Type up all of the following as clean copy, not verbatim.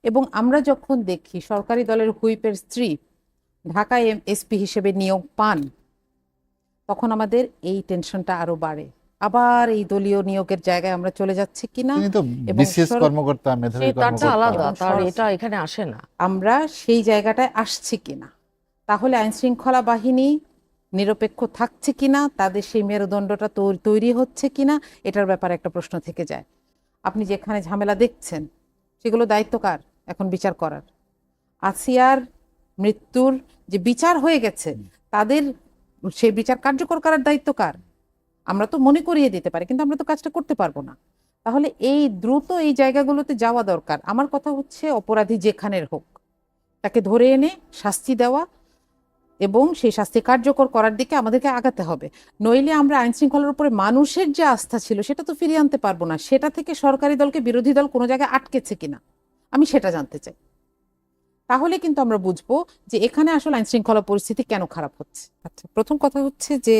এবং আমরা যখন দেখি সরকারি দলের হুইপের স্ত্রী ঢাকায় এসপি হিসেবে নিয়োগ পান, তখন আমাদের এই টেনশনটা আরো বাড়ে। আবার এই দলীয় নিয়োগের জায়গায় আমরা চলে যাচ্ছি কিনা, তিনি তো এবং বিসিএস কর্মকর্তা, মেধাবী তারটা কর্মকর্তা। আলাদা, এবং তার এটা এখানে আসে না। আমরা সেই জায়গাটায় আসছি কিনা, তাহলে আইন শৃঙ্খলা বাহিনী নিরপেক্ষ থাকছে কিনা, তাদের সেই মেরুদণ্ডটা তৈরি হচ্ছে কিনা, এটার ব্যাপারে একটা প্রশ্ন থেকে যায়। আপনি যেখানে ঝামেলা দেখছেন সেগুলো দায়িত্ব কার এখন বিচার করার? আসিয়ার মৃত্যুর যে বিচার হয়ে গেছে, তাদের সেই বিচার কার্যকর করার দায়িত্ব কার? আমরা তো মনে করিয়ে দিতে পারি, কিন্তু আমরা তো কাজটা করতে পারবো না। তাহলে এই দ্রুত এই জায়গাগুলোতে যাওয়া দরকার। আমার কথা হচ্ছে, অপরাধী যেখানের হোক তাকে ধরে এনে শাস্তি দেওয়া এবং সেই শাস্তি কার্যকর করার দিকে আমাদেরকে আগাতে হবে। নইলে আমরা আইন শৃঙ্খলার উপরে মানুষের যে আস্থা ছিল সেটা তো ফিরিয়ে আনতে পারবো না। সেটা থেকে সরকারি দলকে বিরোধী দল কোনো জায়গায় আটকেছে কিনা আমি সেটা জানতে চাই। তাহলে কিন্তু আমরা বুঝবো যে এখানে আসলে আইন শৃঙ্খলা পরিস্থিতি কেন খারাপ হচ্ছে। আচ্ছা, প্রথম কথা হচ্ছে যে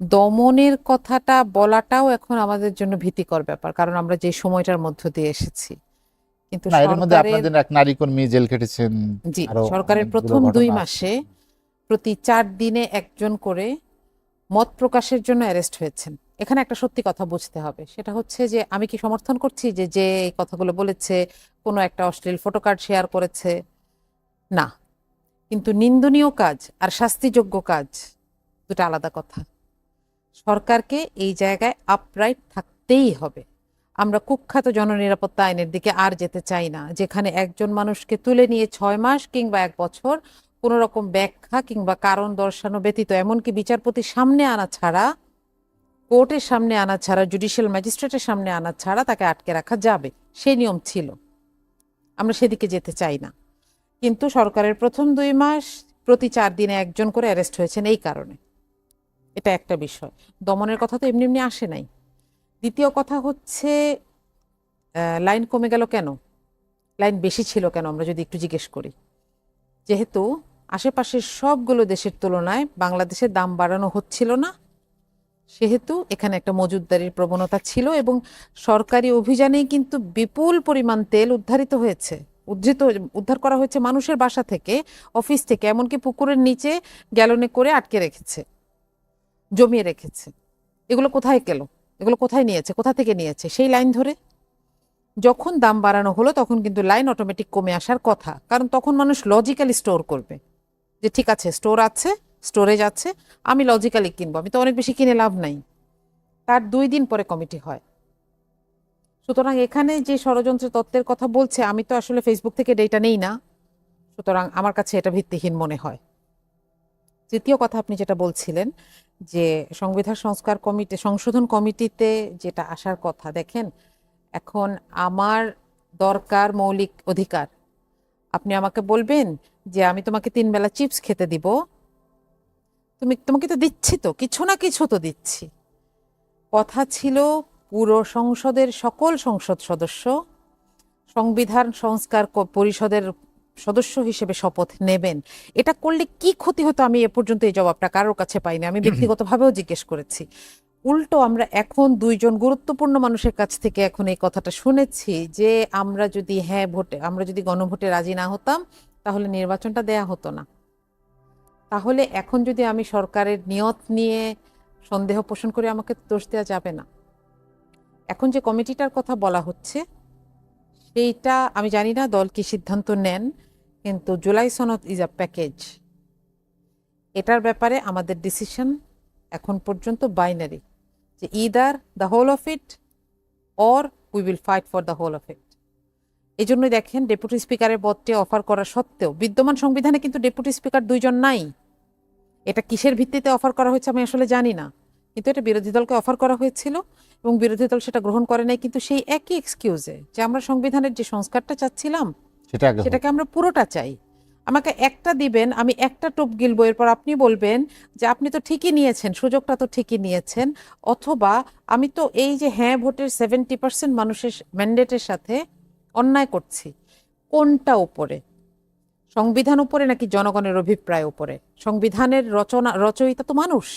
দমনের কথাটা বলাটাও এখন আমাদের জন্য ভীতিকর ব্যাপার, কারণ আমরা যে সময়টার মধ্য দিয়ে এসেছি। কিন্তু না, এর মধ্যে সরকারের আপনাদের এক নারী কর্মী জেল কেটেছেন। জি, আরো সরকারের অনেকগুলো প্রথম 2 ঘটনা আছে। মাসে প্রতি 4 দিনে একজন করে মত প্রকাশের জন্য অ্যারেস্ট হয়েছেন। এখানে একটা সত্যি কথা বুঝতে হবে, সেটা হচ্ছে যে আমি কি সমর্থন করছি যে যে এই কথাগুলো বলেছে কোনো একটা অশ্লীল ফটোকার্ড শেয়ার করেছে? না। কিন্তু নিন্দনীয় কাজ আর শাস্তিযোগ্য কাজ দুটো আলাদা কথা। সরকারকে এই জায়গায় আপরাইট থাকতেই হবে। আমরা কুখ্যাত জননিরাপত্তা আইনের দিকে আর যেতে চাই না, যেখানে একজন মানুষকে তুলে নিয়ে 6 মাস কিংবা 1 বছর কোনো রকম ব্যাখ্যা কিংবা কারণ দর্শানো ব্যতীত, এমনকি বিচারপতির সামনে আনা ছাড়া, কোর্টের সামনে আনা ছাড়া, জুডিশিয়াল ম্যাজিস্ট্রেটের সামনে আনা ছাড়া তাকে আটকে রাখা যাবে, সেই নিয়ম ছিল। আমরা সেদিকে যেতে চাই না। কিন্তু সরকারের প্রথম 2 মাস প্রতি 4 দিনে একজন করে অ্যারেস্ট হয়েছেন এই কারণে। এটা একটা বিষয়। দমনের কথা তো এমনি এমনি আসে নাই। দ্বিতীয় কথা হচ্ছে, লাইন কমে গেল কেন, লাইন বেশি ছিল কেন, আমরা যদি একটু জিজ্ঞেস করি। যেহেতু আশেপাশের সবগুলো দেশের তুলনায় বাংলাদেশের দাম বাড়ানো হচ্ছিল না, সেহেতু এখানে একটা মজুতদারির প্রবণতা ছিল এবং সরকারি অভিযানেই কিন্তু বিপুল পরিমাণ তেল উদ্ধারিত হয়েছে। উদ্ধার করা হয়েছে মানুষের বাসা থেকে, অফিস থেকে, এমনকি পুকুরের নিচে গ্যালনে করে আটকে রেখেছে, জমিয়ে রেখেছে। এগুলো কোথায় গেল? এগুলো কোথায় নিয়েছে? কোথা থেকে নিয়েছে? সেই লাইন ধরে। যখন দাম বাড়ানো হলো তখন কিন্তু লাইন অটোমেটিক কমে আসার কথা, কারণ তখন মানুষ লজিক্যালি স্টোর করবে যে ঠিক আছে, স্টোর আছে, স্টোরেজ আছে, আমি লজিক্যালি কিনবো, আমি তো অনেক বেশি কিনে লাভ নাই। তার 2 দিন পরে কমিটি হয়। সুতরাং এখানে যে ষড়যন্ত্র তত্ত্বের কথা বলছে, আমি তো আসলে ফেসবুক থেকে ডেটা নেই না, সুতরাং আমার কাছে এটা ভিত্তিহীন মনে হয়। তৃতীয় কথা, আপনি যেটা বলছিলেন যে সংবিধান সংশোধন কমিটিতে যেটা আসার কথা, দেখেন এখন আমার দরকার মৌলিক অধিকার। আপনি আমাকে বলবেন যে আমি তোমাকে 3 বেলা চিপস খেতে দিব, তোমাকে তো দিচ্ছি, তো কিছু না কিছু তো দিচ্ছি। কথা ছিল পুরো সংসদের সকল সংসদ সদস্য সংবিধান সংস্কার পরিষদের সদস্য হিসেবে শপথ নেবেন। এটা করলে কি ক্ষতি হতো, আমি এ পর্যন্ত এই জবাবটা কারোর কাছে পাইনি। আমি ব্যক্তিগতভাবেও জিজ্ঞেস করেছি। উল্টো আমরা এখন 2 জন গুরুত্বপূর্ণ মানুষের কাছ থেকে এখন এই কথাটা শুনেছি যে আমরা যদি গণভোটে রাজি না হতাম তাহলে নির্বাচনটা দেয়া হতো না। তাহলে এখন যদি আমি সরকারের নিয়ত নিয়ে সন্দেহ পোষণ করে, আমাকে দোষ দেওয়া যাবে না। এখন যে কমিটিটার কথা বলা হচ্ছে সেইটা আমি জানি না দল কি সিদ্ধান্ত নেন, কিন্তু জুলাই সনদ ইজ আ প্যাকেজ। এটার ব্যাপারে আমাদের ডিসিশন এখন পর্যন্ত বাইনারি, যে either the whole of it or we will fight for the whole of it. এই জন্যই দেখেন ডেপুটি স্পিকারের পদটি অফার করা সত্ত্বেও, বিদ্যমান সংবিধানে কিন্তু ডেপুটি স্পিকার 2 জন নাই। এটা কিসের ভিত্তিতে অফার করা হয়েছে আমি আসলে জানি না, কিন্তু এটা বিরোধী দলকে অফার করা হয়েছিল এবং বিরোধী দল সেটা গ্রহণ করে নাই, কিন্তু সেই একই এক্সকিউজে যে আমরা সংবিধানের যে সংস্কারটা চাচ্ছিলাম সেটাকে আমরা পুরোটা চাই। আমাকে একটা দিবেন, আমি একটা টোপ গিলবো, এরপর আপনি বলবেন যে আপনি তো ঠিকই নিয়েছেন, সুযোগটা তো ঠিকই নিয়েছেন। অথবা আমি তো এই যে হ্যাঁ ভোটের 70% মানুষের ম্যান্ডেটের সাথে অন্যায় করছি। কোনটা উপরে, সংবিধান উপরে নাকি জনগণের অভিপ্রায় উপরে? সংবিধানের রচয়িতা তো মানুষ,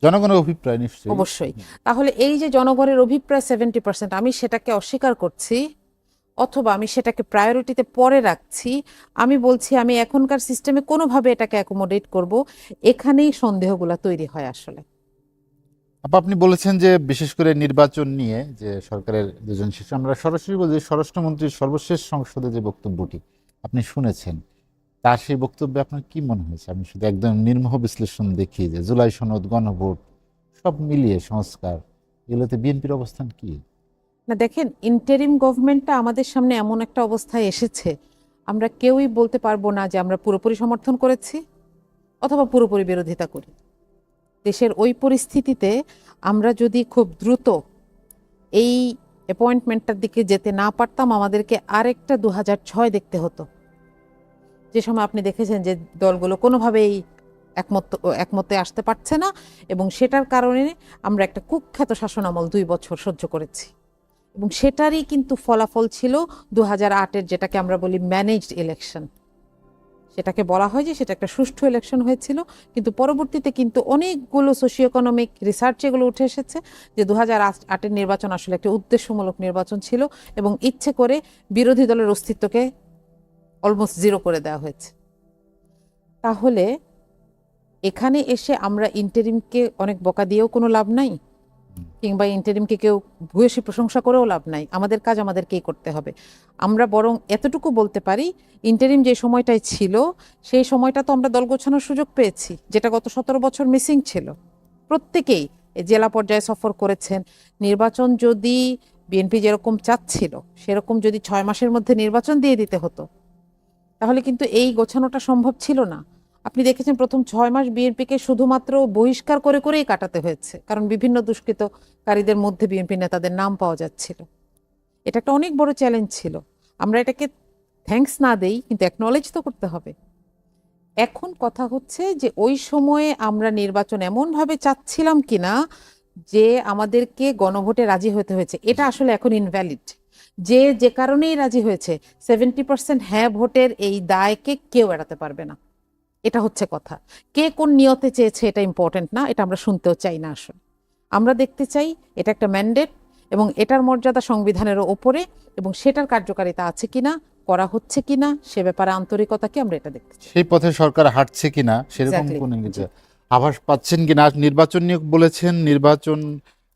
জনগণের অভিপ্রায় নিশ্চয়ই অবশ্যই। তাহলে এই যে জনগণের অভিপ্রায় 70%, আমি সেটাকে অস্বীকার করছি, অথবা আমি সেটাকে প্রায়োরিটিতে পরে রাখছি, আমি বলছি আমি এখনকার সিস্টেমে কোনোভাবে এটাকে অ্যাকোমোডেট করব, এখানেই সন্দেহগুলো তৈরি হয় আসলে। আপনি বলেছেন যে বিশেষ করে নির্বাচন নিয়ে যে সরকারের দুজন শীর্ষ, আমরা সরাসরি বলছি স্বরাষ্ট্রমন্ত্রীর সর্বশেষ সংসদে যে বক্তব্যটি আপনি শুনেছেন, তার সেই বক্তব্যে আপনার কি মনে হয়েছে? আমি শুধু একদম নির্মোহ বিশ্লেষণ দেখি যে জুলাই সনদ, গণভোট সব মিলিয়ে সংস্কার, এগুলোতে বিএনপির অবস্থান কি? না দেখেন, ইন্টারিম গভর্নমেন্টটা আমাদের সামনে এমন একটা অবস্থায় এসেছে, আমরা কেউই বলতে পারবো না যে আমরা পুরোপুরি সমর্থন করেছি অথবা পুরোপুরি বিরোধিতা করি। দেশের ওই পরিস্থিতিতে আমরা যদি খুব দ্রুত এই অ্যাপয়েন্টমেন্টটার দিকে যেতে না পারতাম, আমাদেরকে আরেকটা 2006 দেখতে হতো, যে সময় আপনি দেখেছেন যে দলগুলো কোনোভাবেই একমতে আসতে পারছে না, এবং সেটার কারণে আমরা একটা কুখ্যাত শাসনামল 2 বছর সহ্য করেছি। এবং সেটারই কিন্তু ফলাফল ছিল 2008-এর, যেটাকে আমরা বলি ম্যানেজড ইলেকশন। সেটাকে বলা হয় যে সেটা একটা সুষ্ঠু ইলেকশন হয়েছিল, কিন্তু পরবর্তীতে কিন্তু অনেকগুলো সোশিও ইকোনমিক রিসার্চ এগুলো উঠে এসেছে যে 2008-এর নির্বাচন আসলে একটা উদ্দেশ্যমূলক নির্বাচন ছিল, এবং ইচ্ছে করে বিরোধী দলের অস্তিত্বকে অলমোস্ট জিরো করে দেওয়া হয়েছে। তাহলে এখানে এসে আমরা ইন্টারিমকে অনেক বকা দিয়েও কোনো লাভ নাই, কিংবা ইন্টারিমকে কেউ ভূয়সী প্রশংসা করেও লাভ নাই। আমাদের কাজ আমাদেরকেই করতে হবে। আমরা বরং এতটুকু বলতে পারি, ইন্টারিম যে সময়টাই ছিল সেই সময়টা তো আমরা দল গোছানোর সুযোগ পেয়েছি, যেটা গত 17 বছর মিসিং ছিল। প্রত্যেকেই জেলা পর্যায়ে সফর করেছেন। নির্বাচন যদি বিএনপি যেরকম চাচ্ছিল সেরকম যদি 6 মাসের মধ্যে নির্বাচন দিয়ে দিতে হতো, তাহলে কিন্তু এই গোছানোটা সম্ভব ছিল না। আপনি দেখেছেন প্রথম 6 মাস বিএনপিকে শুধুমাত্র বহিষ্কার করে করেই কাটাতে হয়েছে, কারণ বিভিন্ন দুষ্কৃতকারীদের মধ্যে বিএনপি নেতাদের নাম পাওয়া যাচ্ছিল। এটা একটা অনেক বড় চ্যালেঞ্জ ছিল। আমরা এটাকে থ্যাঙ্কস না দেই, কিন্তু অ্যাকনলেজ তো করতে হবে। এখন কথা হচ্ছে যে ওই সময়ে আমরা নির্বাচন এমনভাবে চাচ্ছিলাম কিনা যে আমাদেরকে গণভোটে রাজি হতে হয়েছে, এটা আসলে এখন ইনভ্যালিড। যে কারণেই রাজি হয়েছে, 70% হ্যাঁ ভোটের এই দায়কে কেউ এড়াতে পারবে না। এটা হচ্ছে কথা। কে কোন নিয়তে চেয়েছে এটা ইম্পর্টেন্ট না, এটা আমরা শুনতেও চাই না। আসলে আমরা দেখতে চাই এটা একটা ম্যান্ডেট, এবং এটার মর্যাদা সংবিধানের ওপরে, এবং সেটার কার্যকারিতা আছে কিনা, করা হচ্ছে কিনা, সে ব্যাপারে আন্তরিকতাকে আমরা এটা দেখতে চাই। সেই পথে সরকার হাঁটছে কিনা সেরকম Exactly. কোনো কিছু আভাস পাচ্ছেন কিনা? নির্বাচন নিয়ে বলেছেন, নির্বাচন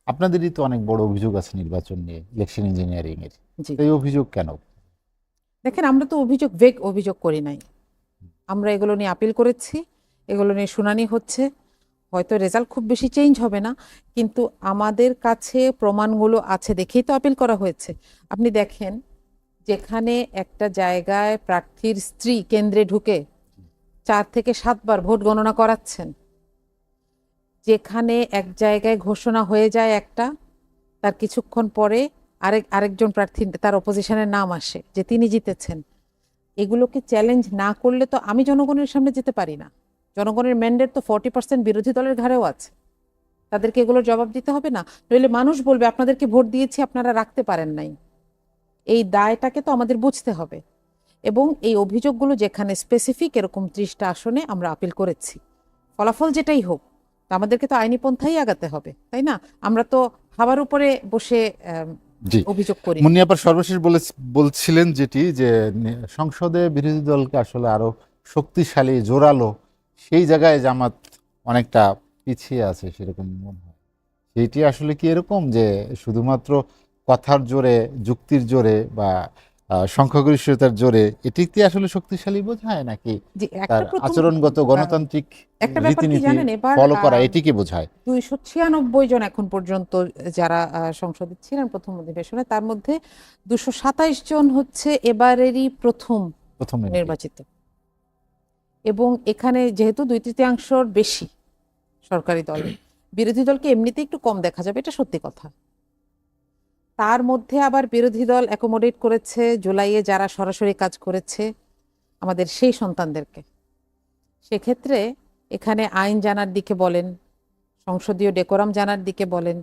আপনাদেরই তো অনেক বড় অভিযোগ আছে নির্বাচন নিয়ে, ইলেকশন ইঞ্জিনিয়ারিং এর। জি, এই অভিযোগ কেন? দেখেন, আমরা তো ভেগ অভিযোগ করি নাই। আমরা এগুলো নিয়ে আপিল করেছি, এগুলো নিয়ে শুনানি হচ্ছে। হয়তো রেজাল্ট খুব বেশি চেঞ্জ হবে না, কিন্তু আমাদের কাছে প্রমাণগুলো আছে দেখেই তো আপিল করা হয়েছে। আপনি দেখেন, যেখানে একটা জায়গায় প্রার্থীর স্ত্রী কেন্দ্রে ঢুকে 4 থেকে 7 বার ভোট গণনা করাচ্ছেন, যেখানে এক জায়গায় ঘোষণা হয়ে যায় একটা, তার কিছুক্ষণ পরে আরেকজন প্রার্থী, তার অপোজিশনের নাম আসে যে তিনি জিতেছেন, এগুলোকে চ্যালেঞ্জ না করলে তো আমি জনগণের সামনে যেতে পারি না। জনগণের ম্যান্ডেট তো 40% বিরোধী দলের ঘাড়েও আছে, তাদেরকে এগুলোর জবাব দিতে হবে না? নইলে মানুষ বলবে আপনাদেরকে ভোট দিয়েছি, আপনারা রাখতে পারেন নাই। এই দায়টাকে তো আমাদের বুঝতে হবে। এবং এই অভিযোগগুলো যেখানে স্পেসিফিক, এরকম 30টা আসনে আমরা আপিল করেছি। ফলাফল যেটাই হোক, তা আমাদেরকে তো আইনি পন্থাই আগাতে হবে, তাই না? আমরা তো হাওয়ার উপরে বসে জি, অভিযোগ করি। মুন্নি সর্বশেষ বলছিলেন যেটি, যে সংসদে বিরোধী দলকে আসলে আরো শক্তিশালী, জোরালো, সেই জায়গায় জামাত অনেকটা পিছিয়ে আছে সেরকম মনে হয়। সেইটি আসলে কি এরকম যে শুধুমাত্র কথার জোরে, যুক্তির জোরে বা সংখ্যাগরিষ্ঠতার জোরে এটি কি আসলে শক্তিশালী বোঝায়, নাকি যে তার একটা প্রথম আচরণগত গণতান্ত্রিক একটা ব্যাপার কি রীতিনীতি জানেন, এবার ফলো করা এটিকে বোঝায়? 296 জন এখন পর্যন্ত যারা সংসদে ছিলেন প্রথম অধিবেশনে, তার মধ্যে 227 জন হচ্ছে এবারেরই প্রথম প্রথমে নির্বাচিত। এবং এখানে যেহেতু 2/3 বেশি সরকারি দল, বিরোধী দলকে এমনিতে একটু কম দেখা যাবে, এটা সত্যি কথা। তার মধ্যে আবার বিরোধী দল অ্যাকোমোডেট করেছে জুলাইয়ে যারা সরাসরি কাজ করেছে আমাদের সেই সন্তানদেরকে। সেক্ষেত্রে এখানে আইন জানার দিকে বলেন, সংসদীয় ডেকোরাম জানার দিকে বলেন,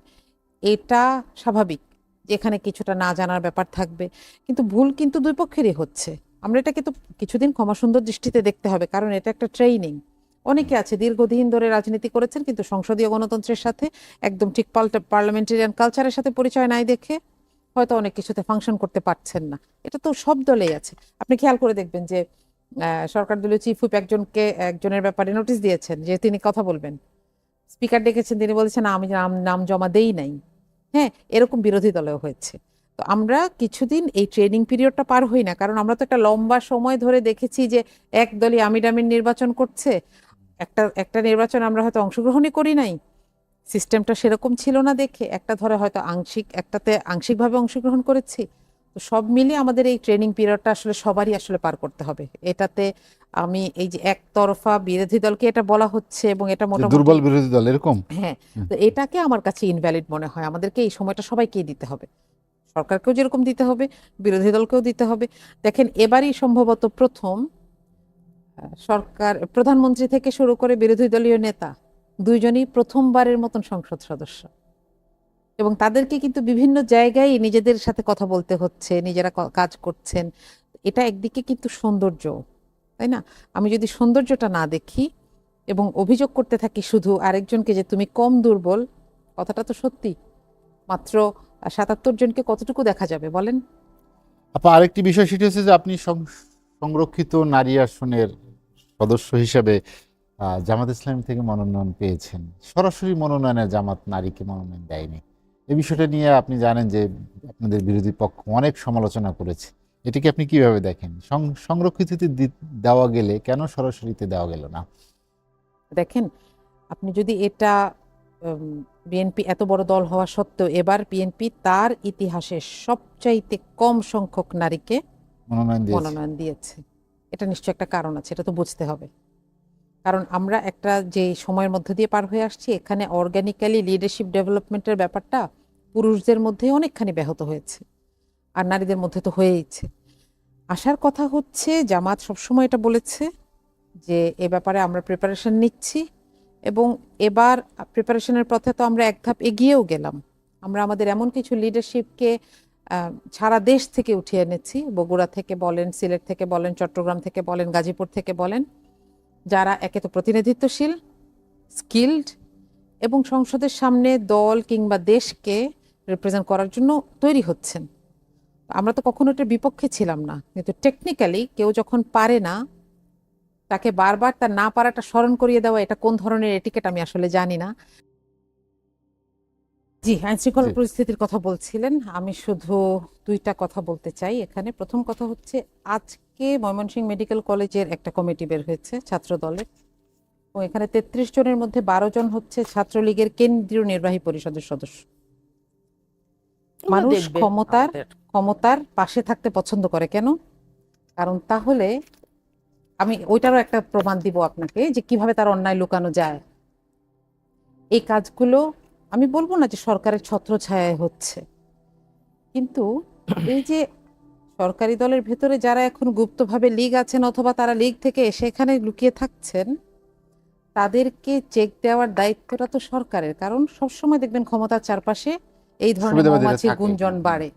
এটা স্বাভাবিক যে এখানে কিছুটা না জানার ব্যাপার থাকবে। কিন্তু ভুল কিন্তু দুই পক্ষেরই হচ্ছে। আমরা এটাকে তো কিছুদিন ক্ষমাসুন্দর দৃষ্টিতে দেখতে হবে, কারণ এটা একটা ট্রেনিং। অনেকে আছে দীর্ঘদিন ধরে রাজনীতি করেছেন, কিন্তু সংসদীয় গণতন্ত্রের সাথে একদম ঠিক পার্লামেন্টারিয়ান কালচারের সাথে পরিচয় নাই দেখে হয়তো অনেক কিছুতে ফাংশন করতে পারছেন না। এটা তো সব দলেই আছে। আপনি খেয়াল করে দেখবেন যে সরকার দলীয় চিফ হুইপ একজনের ব্যাপারে নোটিশ দিয়েছেন যে তিনি কথা বলবেন, স্পিকার ডেকেছেন, তিনি বলেছেন আমি নাম নাম জমা দেই নাই। হ্যাঁ, এরকম বিরোধী দলেও হয়েছে। তো আমরা কিছুদিন এই ট্রেনিং পিরিয়ডটা পার হই না, কারণ আমরা তো একটা লম্বা সময় ধরে দেখেছি যে এক দলই আমিডামির নির্বাচন করছে। একটা একটা নির্বাচন আমরা হয়তো অংশগ্রহণই করি নাই, সিস্টেমটা সেরকম ছিল না দেখে একটা ধরে হয়তো একটাতে আংশিকভাবে অংশগ্রহণ করেছি। তো সব মিলিয়ে আমাদের এই ট্রেনিং পিরিয়ডটা আসলে সবারই আসলে পার করতে হবে। এটাতে আমি এই যে একতরফা বিরোধী দলকে এটা বলা হচ্ছে এবং এটা যে মোটামুটি দুর্বল বিরোধী দল এরকম। হ্যাঁ, তো এটাকে আমার কাছে ইনভ্যালিড মনে হয়। আমাদেরকে এই সময়টা সবাইকেই দিতে হবে, সরকারকেও যেরকম দিতে হবে, বিরোধী দলকেও দিতে হবে। দেখেন এবারই সম্ভবত প্রথম সরকার প্রধানমন্ত্রী থেকে শুরু করে বিরোধী দলীয় নেতা দুইজনই প্রথমবারের মতন সংসদ সদস্য, এবং তাদেরকে কিন্তু বিভিন্ন জায়গায় নিজেদের সাথে কথা বলতে হচ্ছে, নিজেরা কাজ করছেন। এটা একদিকে কিন্তু সৌন্দর্য, তাই না? আমি যদি সৌন্দর্যটা না দেখি এবং অভিযোগ করতে থাকি শুধু আরেকজনকে যে তুমি কম দুর্বল, কথাটা তো সত্যি। মাত্র ৭৭ জনকে কতটুকু দেখা যাবে বলেন? আপা আরেকটি বিষয় সেটি হচ্ছে যে আপনি সংরক্ষিত নারী আসনের সদস্য হিসেবে জামাত ইসলামী থেকে মনোনয়ন পেয়েছেন। সরাসরি মনোনয়নে জামাত নারীকে মনোনয়ন দেয়নি। এই বিষয়টা নিয়ে আপনি জানেন যে আপনাদের বিরোধী পক্ষ অনেক সমালোচনা করেছে। এটাকে আপনি কিভাবে দেখেন? সংরক্ষিততে দেওয়া গেলে কেন সরাসরিতে দেওয়া গেল না? দেখেন, আপনি যদি এটা বিএনপি এত বড় দল হওয়া সত্ত্বেও এবার বিএনপি তার ইতিহাসে সবচাইতে কম সংখ্যক নারীকে মনোনয়ন দিয়েছে, এটা নিশ্চয় একটা কারণ আছে, এটা তো বুঝতে হবে। কারণ আমরা একটা যে সময়ের মধ্যে দিয়ে পার হয়ে আসছি, এখানে অর্গানিক্যালি লিডারশিপ ডেভেলপমেন্টের ব্যাপারটা পুরুষদের মধ্যে অনেকখানি ব্যাহত হয়েছে, আর নারীদের মধ্যে তো হয়েইছে। আসার কথা হচ্ছে জামাত সবসময় এটা বলেছে যে এ ব্যাপারে আমরা প্রিপারেশন নিচ্ছি, এবং এবার প্রিপারেশনের পথে তো আমরা এক ধাপ এগিয়েও গেলাম। আমরা আমাদের এমন কিছু লিডারশিপকে সারা দেশ থেকে উঠিয়ে এনেছি, বগুড়া থেকে বলেন, সিলেট থেকে বলেন, চট্টগ্রাম থেকে বলেন, গাজীপুর থেকে বলেন, যারা একে তো প্রতিনিধিত্বশীল, স্কিলড এবং সংসদের সামনে দল কিংবা দেশকে রিপ্রেজেন্ট করার জন্য তৈরি হচ্ছেন। আমরা তো কখনো এটার বিপক্ষে ছিলাম না, কিন্তু টেকনিক্যালি কেউ যখন পারে না তাকে বারবার তার না পারাটা স্মরণ করিয়ে দেওয়া, এটা কোন ধরনের এটিকেট আমি আসলে জানি না। জি, আইনশৃঙ্খলা পরিস্থিতির কথা বলছিলেন, আমি শুধু দুইটা কথা বলতে চাই এখানে। প্রথম কথা হচ্ছে আজকে ময়মনসিংহ মেডিকেল কলেজের একটা কমিটি বের হয়েছে ছাত্র দলের, এবং এখানে ৩৩ জনের মধ্যে ১২ জন হচ্ছে ছাত্রলীগের কেন্দ্রীয় নির্বাহী পরিষদের সদস্য। মানুষ ক্ষমতার পাশে থাকতে পছন্দ করে কেন? কারণ তাহলে আমি ওইটারও একটা প্রমাণ দিব আপনাকে যে কিভাবে তার অন্যায় লুকানো যায়। এই কাজগুলো আমি বলবো না যে সরকারের ছত্রছায়ায় হচ্ছে, কিন্তু এই যে সরকারি দলের ভেতরে যারা এখন গুপ্তভাবে লীগ আছেন অথবা তারা লীগ থেকে এসে এখানে লুকিয়ে থাকছেন, তাদেরকে চেক দেওয়ার দায়িত্বটা তো সরকারের। কারণ সবসময় দেখবেন ক্ষমতার চারপাশে এই ধরনের মৌমাছি গুঞ্জন বাড়ে।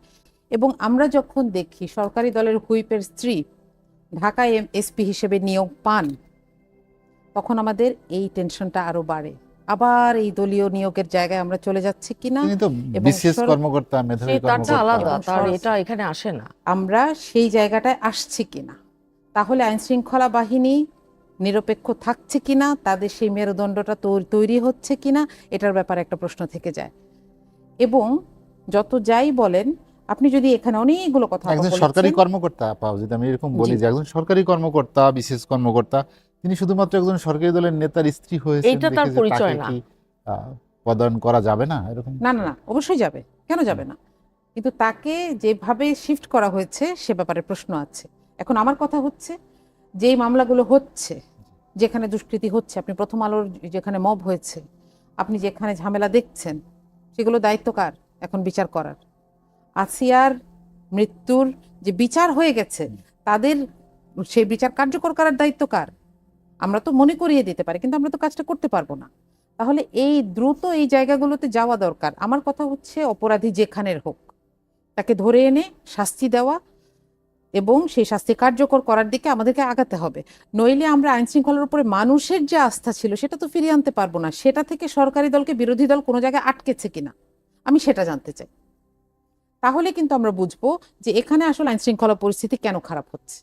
এবং আমরা যখন দেখি সরকারি দলের হুইপের স্ত্রী ঢাকায় এসপি হিসেবে নিয়োগ পান, তখন আমাদের এই টেনশনটা আরো বাড়ে। আবার এই দলীয় নিয়োগের জায়গায় আমরা চলে যাচ্ছি কিনা, এখানে আসে না, আমরা সেই জায়গাটায় আসছি কিনা, তাহলে আইন শৃঙ্খলা বাহিনী নিরপেক্ষ থাকছে কিনা, তাদের সেই মেরুদণ্ডটা তৈরি হচ্ছে কিনা, এটার ব্যাপারে একটা প্রশ্ন থেকে যায়। এবং যত যাই বলেন, আপনি যদি এখানে অনেকগুলো কথা একজন সরকারি কর্মকর্তা, যদি আমি এরকম বলি যে একজন সরকারি কর্মকর্তা, বিশেষ কর্মকর্তা, তিনি শুধুমাত্র একজন সরকারি দলের নেতার স্ত্রী হয়েছেন, এটা তার পরিচয় না, পদায়ন করা যাবে না? এরকম না না না, অবশ্যই যাবে, কেন যাবে না? কিন্তু তাকে যেভাবে শিফট করা হয়েছে সে ব্যাপারে প্রশ্ন আছে। এখন আমার কথা হচ্ছে, যেই মামলাগুলো হচ্ছে, যেখানে দুষ্কৃতি হচ্ছে, আপনি প্রথম আলোর যেখানে মব হয়েছে, আপনি যেখানে ঝামেলা দেখছেন, সেগুলো দায়িত্ব কার এখন বিচার করার? আসিয়ার মৃত্যুর যে বিচার হয়ে গেছে, তাদের সেই বিচার কার্যকর করার দায়িত্ব কার? আমরা তো মনে করিয়ে দিতে পারি, কিন্তু আমরা তো কাজটা করতে পারবো না। তাহলে এই দ্রুত এই জায়গাগুলোতে যাওয়া দরকার। আমার কথা হচ্ছে, অপরাধী যেখানের হোক তাকে ধরে এনে শাস্তি দেওয়া এবং সেই শাস্তি কার্যকর করার দিকে আমাদেরকে আগাতে হবে। নইলে আমরা আইন শৃঙ্খলার উপরে মানুষের যে আস্থা ছিল সেটা তো ফিরিয়ে আনতে পারবো না। সেটা থেকে সরকারি দলকে বিরোধী দল কোনো জায়গায় আটকেছে কিনা আমি সেটা জানতে চাই। তাহলে কিন্তু আমরা বুঝবো যে এখানে আসলে আইন শৃঙ্খলা পরিস্থিতি কেন খারাপ হচ্ছে।